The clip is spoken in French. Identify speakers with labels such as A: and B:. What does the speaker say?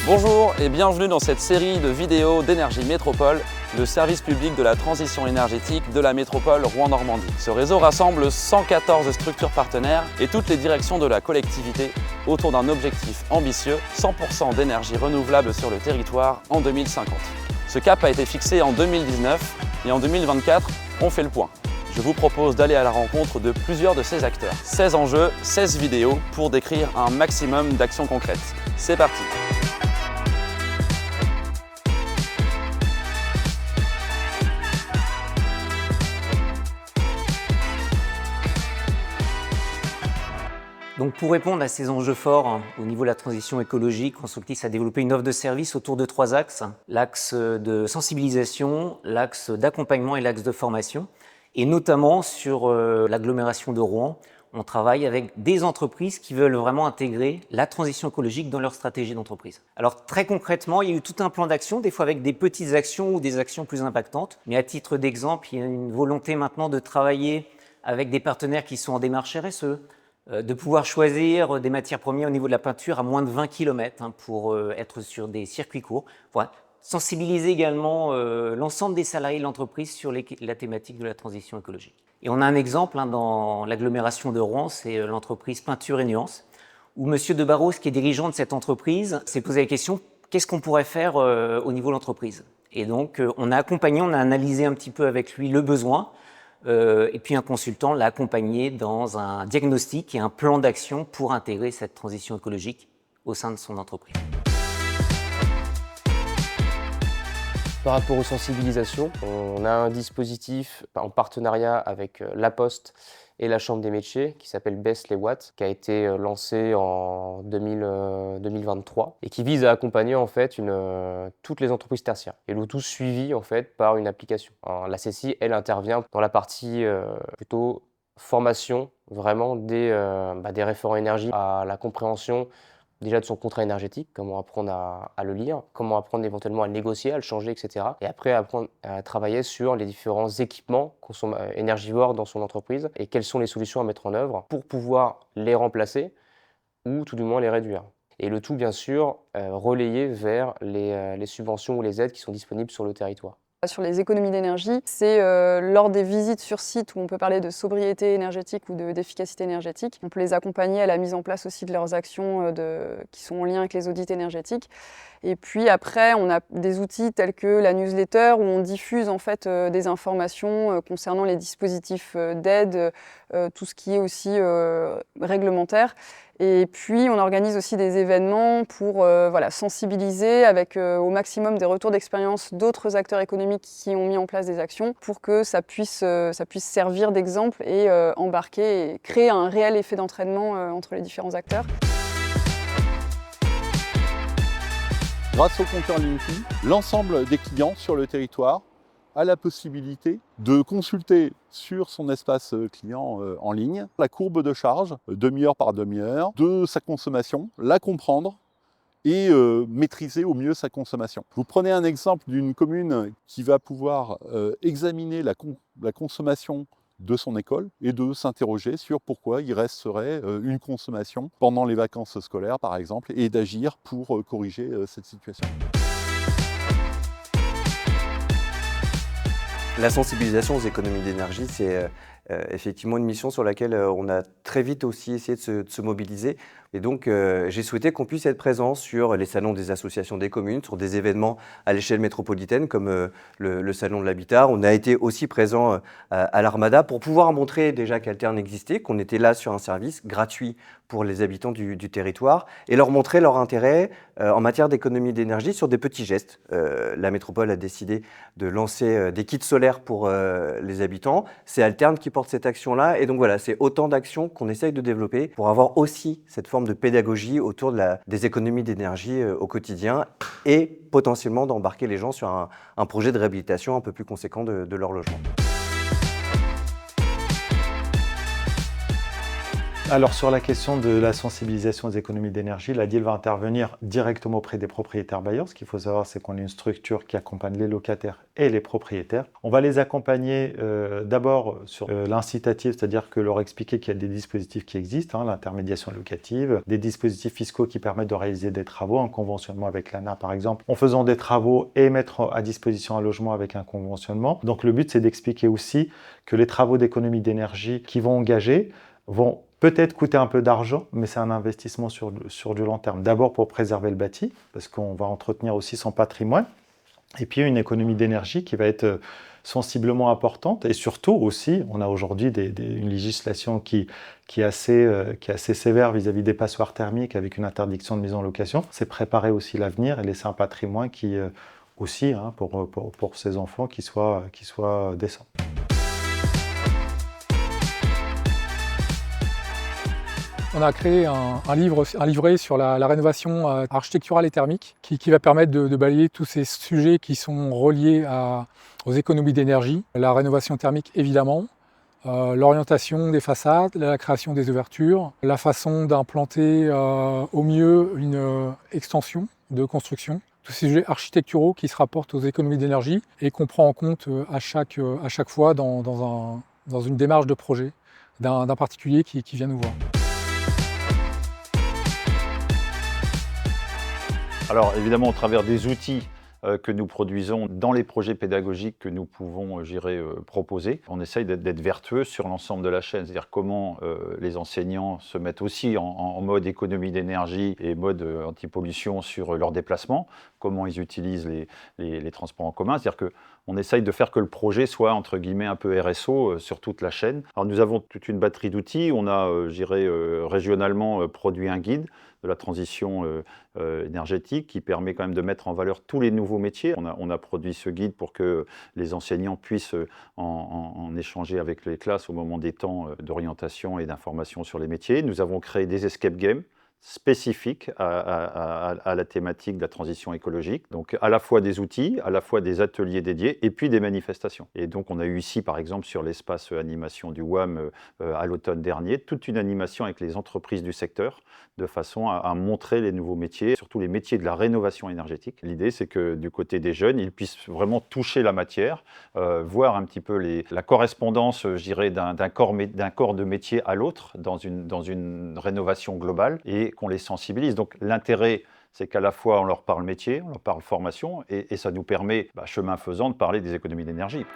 A: Bonjour et bienvenue dans cette série de vidéos d'Énergie Métropole, le service public de la transition énergétique de la métropole Rouen-Normandie. Ce réseau rassemble 114 structures partenaires et toutes les directions de la collectivité autour d'un objectif ambitieux, 100% d'énergie renouvelable sur le territoire en 2050. Ce cap a été fixé en 2019 et en 2024, on fait le point. Je vous propose d'aller à la rencontre de plusieurs de ces acteurs. 16 enjeux, 16 vidéos pour décrire un maximum d'actions concrètes. C'est parti!
B: Donc pour répondre à ces enjeux forts au niveau de la transition écologique, Constructis a développé une offre de service autour de 3 axes. L'axe de sensibilisation, l'axe d'accompagnement et l'axe de formation. Et notamment sur l'agglomération de Rouen, on travaille avec des entreprises qui veulent vraiment intégrer la transition écologique dans leur stratégie d'entreprise. Alors très concrètement, il y a eu tout un plan d'action, des fois avec des petites actions ou des actions plus impactantes. Mais à titre d'exemple, il y a une volonté maintenant de travailler avec des partenaires qui sont en démarche RSE, de pouvoir choisir des matières premières au niveau de la peinture à moins de 20 km pour être sur des circuits courts. Voilà. Sensibiliser également l'ensemble des salariés de l'entreprise sur la thématique de la transition écologique. Et on a un exemple dans l'agglomération de Rouen, c'est l'entreprise Peinture et Nuances, où M. de Barros, qui est dirigeant de cette entreprise, s'est posé la question qu'est-ce qu'on pourrait faire au niveau de l'entreprise. Et donc on a accompagné, on a analysé un petit peu avec lui le besoin. Et puis un consultant l'a accompagné dans un diagnostic et un plan d'action pour intégrer cette transition écologique au sein de son entreprise.
C: Par rapport aux sensibilisations, on a un dispositif en partenariat avec La Poste et la Chambre des métiers qui s'appelle Baisse les watts, qui a été lancé en 2023 et qui vise à accompagner en fait toutes les entreprises tertiaires et le tout suivi en fait par une application. Alors, la CCI, elle intervient dans la partie plutôt formation vraiment des référents énergie à la compréhension déjà de son contrat énergétique, comment apprendre à le lire, comment apprendre éventuellement à le négocier, à le changer, etc. Et après, apprendre à travailler sur les différents équipements énergivores dans son entreprise et quelles sont les solutions à mettre en œuvre pour pouvoir les remplacer ou tout du moins les réduire. Et le tout, bien sûr, relayé vers les subventions ou les aides qui sont disponibles sur le territoire.
D: Sur les économies d'énergie, c'est lors des visites sur site où on peut parler de sobriété énergétique ou d'efficacité énergétique. On peut les accompagner à la mise en place aussi de leurs actions qui sont en lien avec les audits énergétiques. Et puis après, on a des outils tels que la newsletter où on diffuse en fait des informations concernant les dispositifs d'aide, tout ce qui est aussi réglementaire. Et puis, on organise aussi des événements pour sensibiliser avec au maximum des retours d'expérience d'autres acteurs économiques qui ont mis en place des actions pour que ça puisse servir d'exemple et embarquer et créer un réel effet d'entraînement entre les différents acteurs.
E: Grâce au compteur Linky, l'ensemble des clients sur le territoire a la possibilité de consulter sur son espace client en ligne la courbe de charge, demi-heure par demi-heure, de sa consommation, la comprendre et maîtriser au mieux sa consommation. Vous prenez un exemple d'une commune qui va pouvoir examiner la consommation de son école et de s'interroger sur pourquoi il resterait une consommation pendant les vacances scolaires par exemple et d'agir pour corriger cette situation.
F: La sensibilisation aux économies d'énergie, c'est effectivement une mission sur laquelle on a très vite aussi essayé de se mobiliser. Et donc, j'ai souhaité qu'on puisse être présent sur les salons des associations des communes, sur des événements à l'échelle métropolitaine comme le salon de l'habitat. On a été aussi présent à l'Armada pour pouvoir montrer déjà qu'Alterne existait, qu'on était là sur un service gratuit pour les habitants du territoire et leur montrer leur intérêt en matière d'économie d'énergie sur des petits gestes. La métropole a décidé de lancer des kits solaires pour les habitants. C'est Alterne qui porte cette action-là. Et donc voilà, c'est autant d'actions qu'on essaye de développer pour avoir aussi cette forme de pédagogie autour des économies d'énergie au quotidien et potentiellement d'embarquer les gens sur un projet de réhabilitation un peu plus conséquent de leur logement.
G: Alors sur la question de la sensibilisation aux économies d'énergie, la DIL va intervenir directement auprès des propriétaires bailleurs. Ce qu'il faut savoir, c'est qu'on est une structure qui accompagne les locataires et les propriétaires. On va les accompagner d'abord sur l'incitatif, c'est-à-dire que leur expliquer qu'il y a des dispositifs qui existent, l'intermédiation locative, des dispositifs fiscaux qui permettent de réaliser des travaux en conventionnement avec l'ANA par exemple, en faisant des travaux et mettre à disposition un logement avec un conventionnement. Donc le but, c'est d'expliquer aussi que les travaux d'économie d'énergie qui vont engager vont peut-être coûter un peu d'argent, mais c'est un investissement sur du long terme. D'abord pour préserver le bâti, parce qu'on va entretenir aussi son patrimoine, et puis une économie d'énergie qui va être sensiblement importante, et surtout aussi, on a aujourd'hui une législation qui est assez sévère vis-à-vis des passoires thermiques avec une interdiction de mise en location. C'est préparer aussi l'avenir et laisser un patrimoine qui aussi, pour ses enfants, qui soit décent.
H: On a créé un livret sur la rénovation architecturale et thermique qui va permettre de balayer tous ces sujets qui sont reliés aux économies d'énergie, la rénovation thermique évidemment, l'orientation des façades, la création des ouvertures, la façon d'implanter au mieux une extension de construction. Tous ces sujets architecturaux qui se rapportent aux économies d'énergie et qu'on prend en compte à chaque fois dans une démarche de projet d'un particulier qui vient nous voir.
I: Alors évidemment, au travers des outils que nous produisons dans les projets pédagogiques que nous pouvons, proposer, on essaye d'être vertueux sur l'ensemble de la chaîne. C'est-à-dire comment les enseignants se mettent aussi en mode économie d'énergie et mode anti-pollution sur leurs déplacements, comment ils utilisent les transports en commun. C'est-à-dire qu'on essaye de faire que le projet soit, entre guillemets, un peu RSO sur toute la chaîne. Alors nous avons toute une batterie d'outils. On a, régionalement produit un guide de la transition énergétique qui permet quand même de mettre en valeur tous les nouveaux métiers. On a produit ce guide pour que les enseignants puissent en échanger avec les classes au moment des temps d'orientation et d'information sur les métiers. Nous avons créé des escape games spécifiques à la thématique de la transition écologique. Donc à la fois des outils, à la fois des ateliers dédiés et puis des manifestations. Et donc on a eu ici par exemple sur l'espace animation du WAM à l'automne dernier, toute une animation avec les entreprises du secteur de façon à montrer les nouveaux métiers, surtout les métiers de la rénovation énergétique. L'idée c'est que du côté des jeunes, ils puissent vraiment toucher la matière, voir un petit peu la correspondance, je dirais, d'un corps de métier à l'autre dans une rénovation globale et qu'on les sensibilise. Donc l'intérêt, c'est qu'à la fois on leur parle métier, on leur parle formation et ça nous permet, chemin faisant, de parler des économies d'énergie.